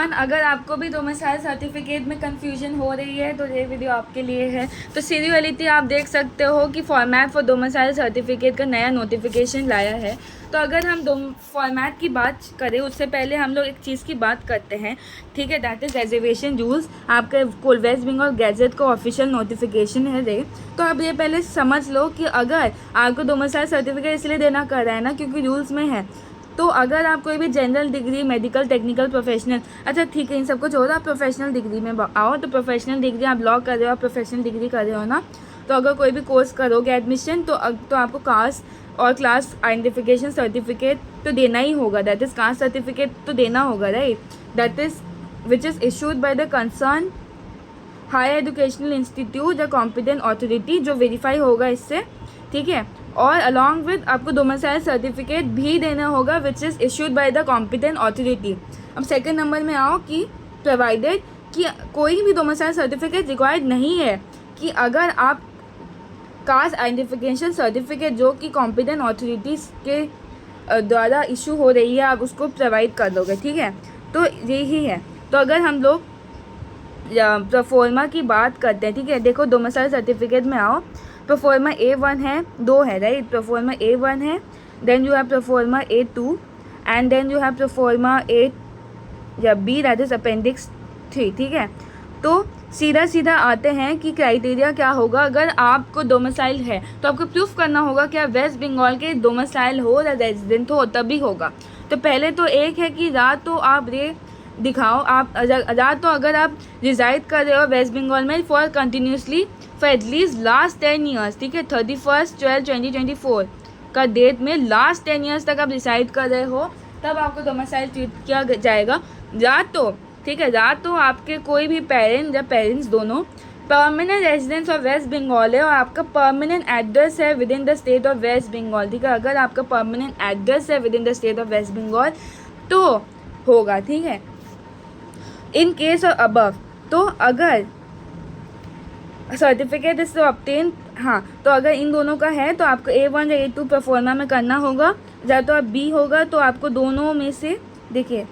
Everyone, अगर आपको भी डोमिसाइल सर्टिफिकेट में कंफ्यूजन हो रही है तो ये वीडियो आपके लिए है। तो सीरियलिटी आप देख सकते हो कि फॉर्मेट फॉर डोमिसाइल सर्टिफिकेट का नया नोटिफिकेशन लाया है। तो अगर हम फॉर्मेट की बात करें उससे पहले हम लोग एक चीज़ की बात करते हैं, ठीक है, दैट इज़ रिजर्वेशन रूल्स। आपके वेस्ट बंगाल गैजेट का ऑफिशियल नोटिफिकेशन है रे। तो अब ये पहले समझ लो कि अगर आपको डोमिसाइल सर्टिफिकेट इसलिए देना कर रहा है ना क्योंकि रूल्स में है। तो अगर आप कोई भी general degree, medical, technical, professional, अच्छा ठीक है, इन सबको छोड़ो, आप प्रोफेशनल डिग्री में आओ। तो प्रोफेशनल डिग्री आप लॉ कर रहे हो, आप प्रोफेशनल डिग्री कर रहे हो ना, तो अगर कोई भी कोर्स करोगे एडमिशन तो आपको कास्ट और क्लास आइडेंटिफिकेशन सर्टिफिकेट तो देना ही होगा, दैट इज़ कास्ट सर्टिफिकेट तो देना होगा, right, that is which is issued by the concern higher educational institute या कॉम्पिटेंट अथॉरिटी, जो वेरीफाई होगा इससे, ठीक है। और अलॉन्ग विद आपको डोमिसाइल सर्टिफिकेट भी देना होगा which is issued by the competent authority. अब सेकंड नंबर में आओ कि प्रोवाइडेड कि कोई भी डोमिसाइल सर्टिफिकेट रिक्वायर्ड नहीं है कि अगर आप कास्ट आइडेंटिफिकेशन सर्टिफिकेट जो कि कॉम्पिटेंट अथॉरिटीज़ के द्वारा इशू हो रही है आप उसको प्रोवाइड कर दोगे, ठीक है। तो यही है। तो अगर हम लोग प्रोफॉर्मा की बात करते हैं, ठीक है, देखो डोमिसाइल सर्टिफिकेट में आओ, प्रोफॉर्मा A1 है, 2 है, राइट, प्रोफॉर्मा A1 है, then you have proforma A2 and then you have proforma A या B, दैट इज अपेंडिक्स 3, ठीक है। तो सीधा सीधा आते हैं कि क्राइटेरिया क्या होगा। अगर आपको डोमिसाइल है तो आपको प्रूफ करना होगा कि आप वेस्ट बंगाल के डोमिसाइल हो या रेजिडेंट हो, तभी होगा। तो पहले तो एक है कि रात तो आप ये दिखाओ, आप रात तो अगर आप रिजाइड कर रहे हो वेस्ट बंगाल में for continuously for at least last 10 years, ठीक है, 31/12/2024 का डेट में लास्ट 10 ईयर्स तक आप रिसाइड कर रहे हो, तब आपको डोमिसाइल ट्रीट किया जाएगा। रात तो ठीक है, रात तो आपके कोई भी पेरेंट या पेरेंट्स दोनों permanent residence of West Bengal है और आपका परमानेंट एड्रेस है within the state of West Bengal, ठीक है। अगर आपका परमानेंट एड्रेस है within the state of West Bengal तो होगा, ठीक है। इन केस ऑफ अबव, तो अगर सर्टिफिकेट इज ऑब्टेन, हाँ, तो अगर इन दोनों का है तो आपको A1 या A2 परफॉर्मा में करना होगा, या तो आप B होगा तो आपको दोनों में से देखिए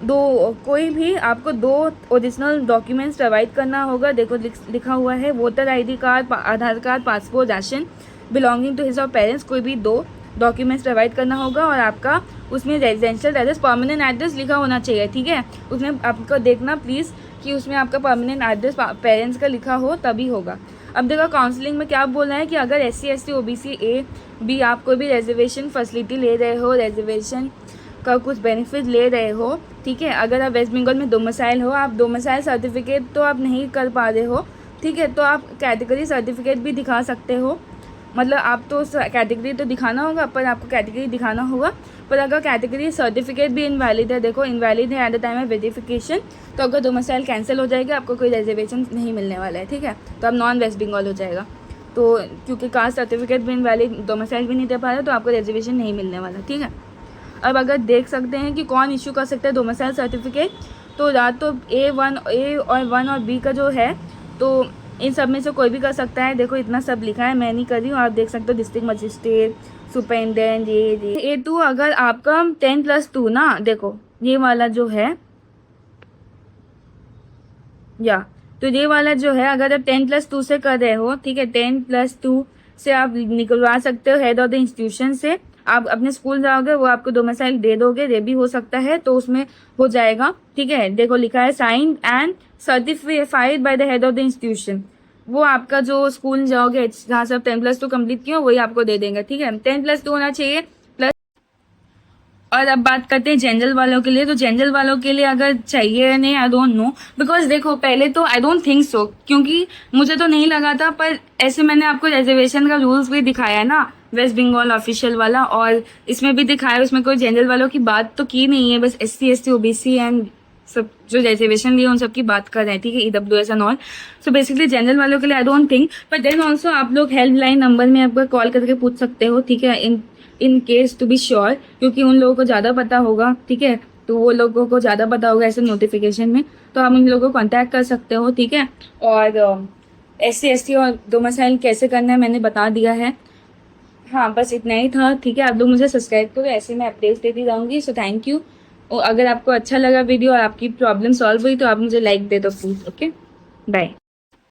कोई भी आपको 2 ओरिजिनल डॉक्यूमेंट्स प्रोवाइड करना होगा। देखो लिखा हुआ है voter ID card, Aadhaar card, passport, ration belonging to his और पेरेंट्स, कोई भी 2 डॉक्यूमेंट्स प्रोवाइड करना होगा और आपका उसमें रेजिडेंशियल एड्रेस, परमानेंट एड्रेस लिखा होना चाहिए, ठीक है। उसमें आपको देखना प्लीज़ कि उसमें आपका परमानेंट एड्रेस पेरेंट्स का लिखा हो, तभी होगा। अब देखो काउंसलिंग में क्या बोल रहा है कि अगर SC ST OBC A B आप कोई भी रिजर्वेशन फैसिलिटी ले रहे हो, रिजर्वेशन का कुछ बेनिफिट ले रहे हो, ठीक है, अगर आप वेस्ट बंगाल में डोमिसाइल हो, आप डोमिसाइल सर्टिफिकेट तो आप नहीं कर पा रहे हो, ठीक है, तो आप कैटेगरी सर्टिफिकेट भी दिखा सकते हो। मतलब आप तो कैटेगरी तो दिखाना होगा, पर आपको कैटेगरी दिखाना होगा, पर अगर कैटेगरी सर्टिफिकेट भी इनवैलिड है, देखो इनवैलिड है at the time of verification, तो अगर डोमिसाइल कैंसिल हो जाएगा आपको कोई रिजर्वेशन नहीं मिलने वाला है, ठीक है, तो आप नॉन वेस्ट बंगाल हो जाएगा। तो क्योंकि कास्ट सर्टिफिकेट भी इनवैलिड, डोमिसाइल भी नहीं दे पा रहे, तो आपको रिजर्वेशन नहीं मिलने वाला, ठीक है। अब अगर देख सकते हैं कि कौन इशू कर सकता है डोमिसाइल सर्टिफिकेट, तो या तो A1 और 1 और B का जो है, तो इन सब में से कोई भी कर सकता है। देखो इतना सब लिखा है, मैं नहीं कर रही हूँ, आप देख सकते हो, डिस्ट्रिक्ट मजिस्ट्रेट, सुपरिटेंडेंट, ये A2 अगर आपका 10+2 ना, देखो ये वाला जो है तो ये वाला जो है अगर आप 10+2 से कर रहे हो, ठीक है, 10+2 से आप निकलवा सकते हो हेड ऑफ द इंस्टीट्यूशन से। आप अपने स्कूल जाओगे, वो आपको डोमिसाइल दे दोगे, ये भी हो सकता है, तो उसमें हो जाएगा, ठीक है। देखो लिखा है signed and certified by the head of the institution, वो आपका जो स्कूल जाओगे जहाँ से आप 10+2 कंप्लीट किया वही आपको दे देंगे, ठीक है। 10+2 होना चाहिए प्लस। और अब बात करते हैं जनरल वालों के लिए। तो जनरल वालों के लिए अगर चाहिए या नहीं, आई डोंट नो, बिकॉज देखो पहले तो आई डोंट थिंक सो, क्योंकि मुझे तो नहीं लगा था, पर ऐसे मैंने आपको रिजर्वेशन का रूल्स भी दिखाया है ना, वेस्ट बंगाल ऑफिशियल वाला, और इसमें भी दिखाया है, उसमें कोई जनरल वालों की बात तो की नहीं है, बस SC ST OBC एंड सब जो रिजर्वेशन लिए उन सब की बात कर रहे हैं, ठीक है, EWS and all. So basically general वालों के लिए I don't think, but then also आप लोग हेल्पलाइन नंबर में आपको कॉल करके पूछ सकते हो, ठीक है, in case to be sure, क्योंकि उन लोगों को ज़्यादा पता होगा, ठीक है, तो वो लोगों को ज़्यादा पता होगा ऐसे नोटिफिकेशन में, तो आप उन लोगों को कॉन्टैक्ट कर सकते हो, ठीक है। और SC ST और डोमिसाइल कैसे करना है मैंने बता दिया है। हाँ, बस इतना ही था, ठीक है। आप लोग मुझे सब्सक्राइब करो, ऐसे मैं अपडेट्स देती रहूँगी। So thank you. और अगर आपको अच्छा लगा वीडियो और आपकी प्रॉब्लम सॉल्व हुई तो आप मुझे लाइक दे दो प्लीज़। Okay, bye.